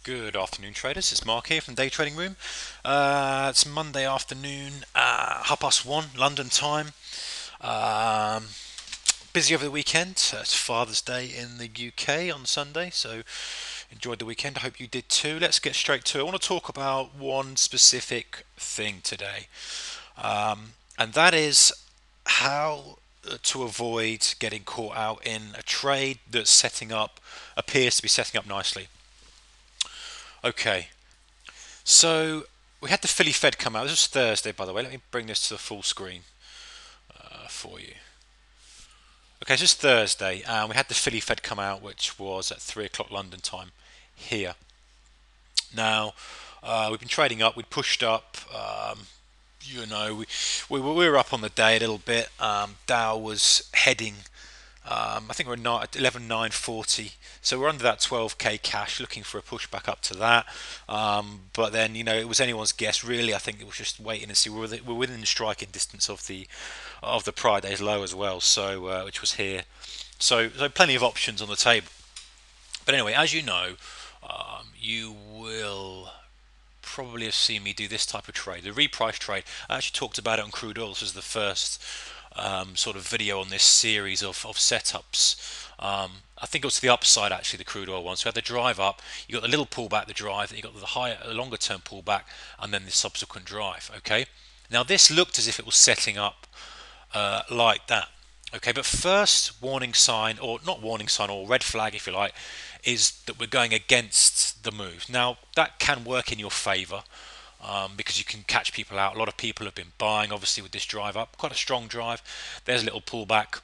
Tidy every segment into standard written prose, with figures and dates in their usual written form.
Good afternoon, traders. It's Mark here from DayTrading Room. It's Monday afternoon, 1:30 London time. Um, Busy over the weekend. It's Father's Day in the UK on Sunday, so enjoyed the weekend. I hope you did too. Let's get straight to it. I want to talk about one specific thing today, and that is how to avoid getting caught out in a trade that's appears to be setting up nicely. Okay, so we had the Philly Fed come out. This was Thursday, by the way. Let me bring this to the full screen for you. Okay, so it's Thursday, and we had the Philly Fed come out, which was at 3 o'clock London time here. Now, we've been trading up. We'd pushed up. You know, we were up on the day a little bit. Dow was heading. I think we're at 11,940, so we're under that 12k cash, looking for a push back up to that. But then, it was anyone's guess, really. I think it was just waiting and see. We're within striking distance of the prior day's low as well, so which was here. So plenty of options on the table. But anyway, as you know, you will probably have seen me do this type of trade, the reprice trade. I actually talked about it on crude oil. This was the first sort of video on this series of setups. I think it was to the upside, actually, the crude oil one. So we had the drive up, you got the little pullback, the drive, then you got the longer term pullback, and then the subsequent drive. Okay, now this looked as if it was setting up like that. Okay, but first warning sign, or not warning sign, or red flag if you like, is that we're going against the move. Now that can work in your favour, because you can catch people out. A lot of people have been buying, obviously, with this drive up, quite a strong drive. There's a little pullback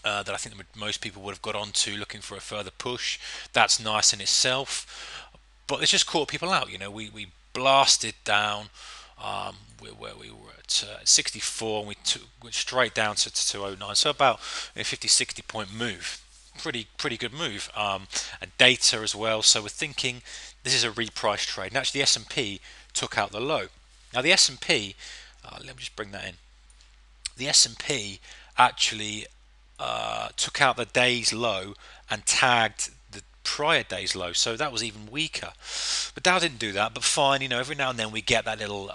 that I think most people would have got onto, looking for a further push. That's nice in itself, but it's just caught people out. We blasted down. Where we were at 64, and went straight down to 209. So about a 50-60 point move. Pretty good move, and data as well. So we're thinking this is a reprice trade. And actually, the S&P took out the low. Now the S&P, let me just bring that in. The S&P actually took out the day's low and tagged the prior day's low, so that was even weaker. But Dow didn't do that. But fine, every now and then we get that little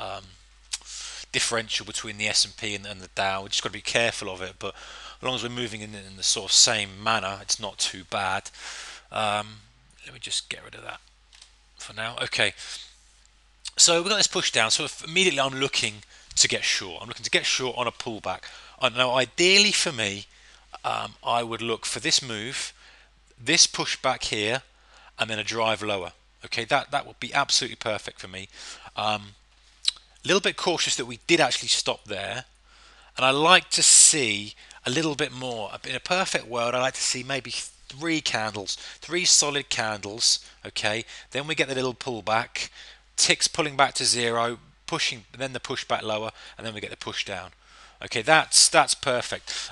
differential between the S&P and the Dow. We just got to be careful of it. But as long as we're moving in the sort of same manner, it's not too bad. Let me just get rid of that for now. Okay, so we've got this push down. So immediately I'm looking to get short. I'm looking to get short on a pullback. Now, ideally for me, I would look for this move, this pushback here, and then a drive lower. Okay, that would be absolutely perfect for me. A little bit cautious that we did actually stop there, and I like to see a little bit more. In a perfect world, I like to see maybe three solid candles. Okay, then we get the little pullback, ticks pulling back to zero, pushing, then the push back lower, and then we get the push down. Okay, that's perfect.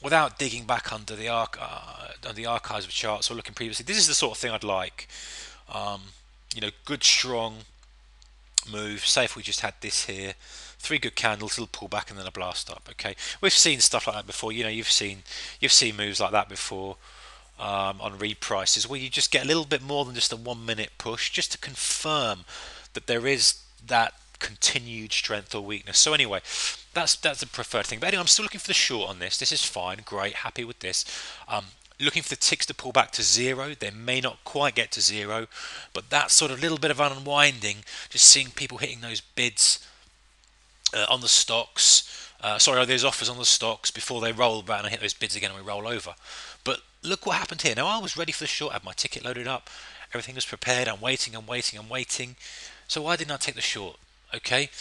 Without digging back under the archives of charts or looking previously, this is the sort of thing I'd like. Good strong move. Say if we just had this here, three good candles, little pullback, and then a blast up. Okay, we've seen stuff like that before. You've seen moves like that before on reprices, where you just get a little bit more than just a 1 minute push, just to confirm that there is that continued strength or weakness. So anyway, that's the preferred thing. But anyway, I'm still looking for the short on this. This is fine, great, happy with this. Looking for the ticks to pull back to zero. They may not quite get to zero, but that sort of little bit of unwinding, just seeing people hitting those bids on the stocks. Those offers on the stocks before they roll back and hit those bids again and we roll over. But look what happened here. Now I was ready for the short, I had my ticket loaded up, everything was prepared. I'm waiting. So why didn't I take the short? Okay,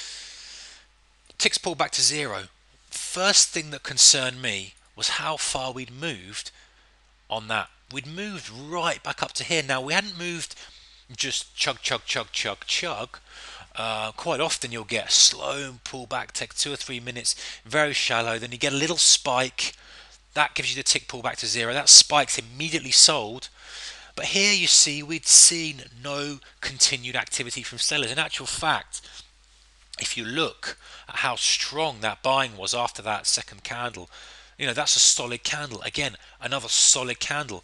ticks pulled back to zero. First thing that concerned me was how far we'd moved on that. We'd moved right back up to here. Now we hadn't moved just chug. Quite often you'll get a slow pullback, take 2 or 3 minutes, very shallow. Then you get a little spike. That gives you the tick pullback to zero. That spike's immediately sold. But here you see we'd seen no continued activity from sellers. In actual fact, if you look at how strong that buying was after that second candle, that's a solid candle. Again, another solid candle.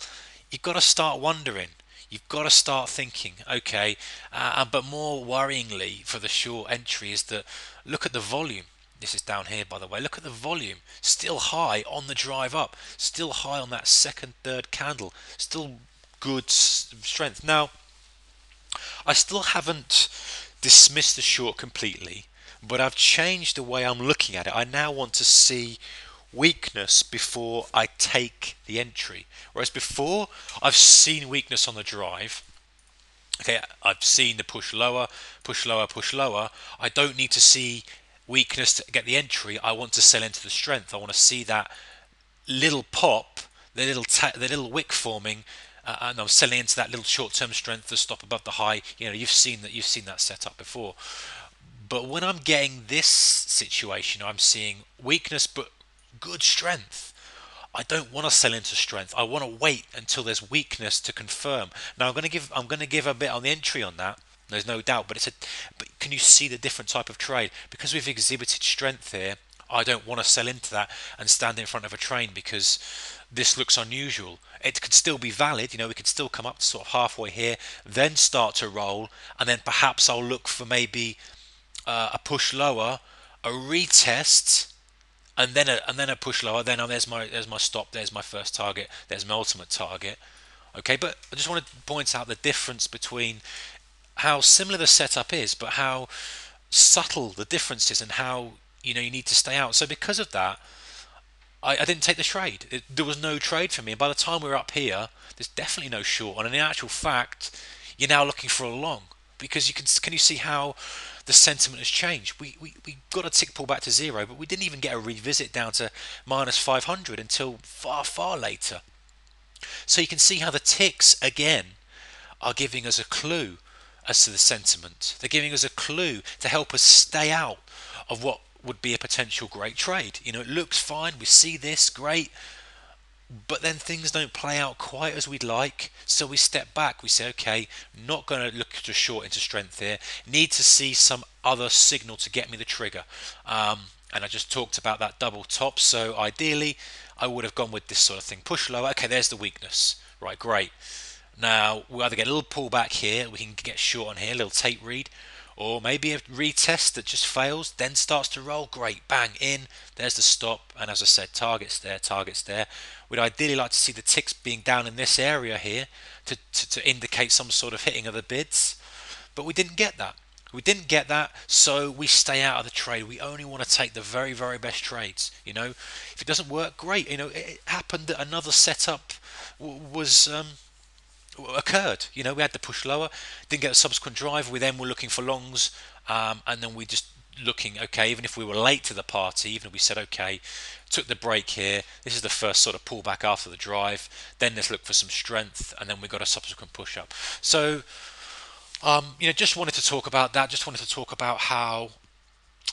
You've got to start wondering, you've got to start thinking, okay. But more worryingly for the short entry is that look at the volume. This is down here, by the way. Look at the volume. Still high on the drive up. Still high on that second, third candle. Still good strength. Now, I still haven't dismissed the short completely, but I've changed the way I'm looking at it. I now want to see weakness before I take the entry. Whereas before, I've seen weakness on the drive. Okay, I've seen the push lower, push lower, push lower. I don't need to see weakness to get the entry. I want to sell into the strength. I want to see that little pop, the little wick forming, and I'm selling into that little short-term strength to stop above the high. You've seen that setup before. But when I'm getting this situation, I'm seeing weakness but good strength. I don't want to sell into strength. I want to wait until there's weakness to confirm. Now I'm going to give a bit on the entry on that. There's no doubt, but can you see the different type of trade? Because we've exhibited strength here, I don't want to sell into that and stand in front of a train because this looks unusual. It could still be valid, we could still come up to sort of halfway here, then start to roll, and then perhaps I'll look for maybe a push lower, a retest, and then a push lower. Then there's my stop. There's my first target. There's my ultimate target. Okay, but I just want to point out the difference between how similar the setup is, but how subtle the difference is, and how you need to stay out. So because of that, I didn't take the trade. There was no trade for me. And by the time we were up here, there's definitely no short. And in actual fact, you're now looking for a long because can you see how the sentiment has changed? We got a tick pull back to zero, but we didn't even get a revisit down to minus 500 until far later. So you can see how the ticks again are giving us a clue as to the sentiment. They're giving us a clue to help us stay out of what would be a potential great trade. It looks fine, we see this, great, but then things don't play out quite as we'd like, so we step back. We say, okay, not going to look to short into strength here, need to see some other signal to get me the trigger. And I just talked about that double top, so ideally I would have gone with this sort of thing. Push lower, okay, there's the weakness, right, great. Now we either get a little pullback here, we can get short on here, a little tape read, or maybe a retest that just fails, then starts to roll. Great, bang, in, there's the stop, and as I said, targets there. We'd ideally like to see the ticks being down in this area here to indicate some sort of hitting of the bids, but we didn't get that. So we stay out of the trade. We only want to take the very, very best trades. If it doesn't work, great. It happened that another setup was occurred. We had to push lower, didn't get a subsequent drive. We then were looking for longs, and then we just looking, okay, even if we were late to the party, even if we said, okay, took the break here, this is the first sort of pullback after the drive, then let's look for some strength, and then we got a subsequent push up. So just wanted to talk about that. Just wanted to talk about how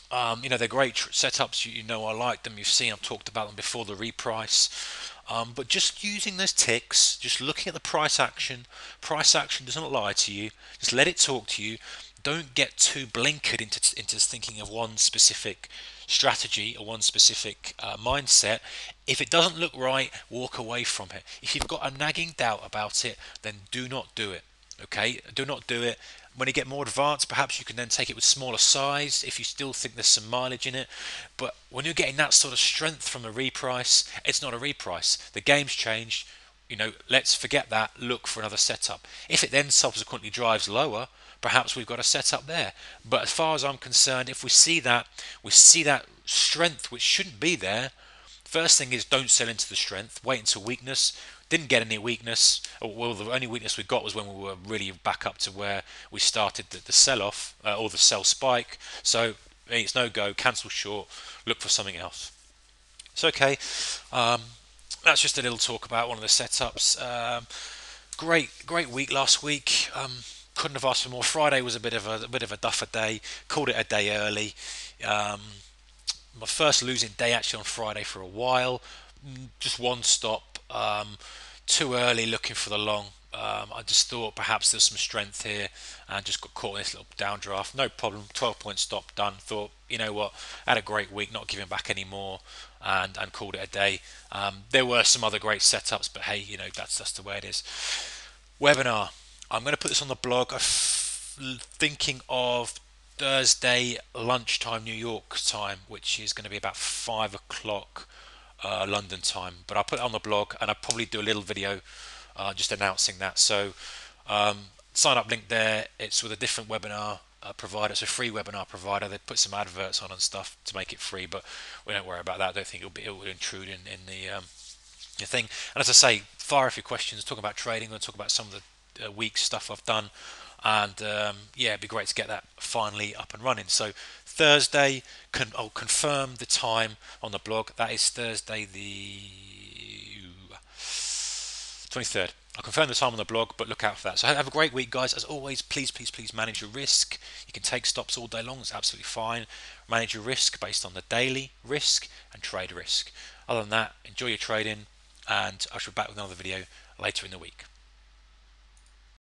they're great setups. I like them. You've seen I've talked about them before, the reprice. But just using those ticks, just looking at the price action doesn't lie to you. Just let it talk to you. Don't get too blinkered into thinking of one specific strategy or one specific mindset. If it doesn't look right, walk away from it. If you've got a nagging doubt about it, then do not do it. Okay, do not do it. When you get more advanced, perhaps you can then take it with smaller size if you still think there's some mileage in it. But when you're getting that sort of strength from a reprice, it's not a reprice. The game's changed. Let's forget that. Look for another setup. If it then subsequently drives lower, perhaps we've got a setup there. But as far as I'm concerned, if we see that strength which shouldn't be there, first thing is don't sell into the strength. Wait until weakness. Didn't get any weakness. Well, the only weakness we got was when we were really back up to where we started the sell-off or the sell spike. So it's no go. Cancel short. Look for something else. It's okay. That's just a little talk about one of the setups. Great week last week. Couldn't have asked for more. Friday was a bit of a duffer day. Called it a day early. My first losing day actually on Friday for a while. Just one stop. Too early looking for the long. I just thought perhaps there's some strength here and just got caught in this little downdraft. No problem. 12-point stop done. Thought, you know what, had a great week, not giving back anymore, and called it a day. There were some other great setups, but hey, that's the way it is. Webinar. I'm going to put this on the blog. I'm thinking of Thursday lunchtime New York time, which is going to be about 5 o'clock London time. But I'll put it on the blog, and I'll probably do a little video just announcing that. So sign up link there. It's with a different webinar provider. It's a free webinar provider. They put some adverts on and stuff to make it free, but we don't worry about that. I don't think it will intrude in the thing. And as I say, fire off your questions. Talk about trading. We'll talk about some of the week stuff I've done, and yeah, it'd be great to get that finally up and running. So Thursday, I'll confirm the time on the blog. That is Thursday the 23rd. I'll confirm the time on the blog, but look out for that. So have a great week, guys. As always, please, please, please manage your risk. You can take stops all day long. It's absolutely fine. Manage your risk based on the daily risk and trade risk. Other than that, enjoy your trading, and I shall be back with another video later in the week.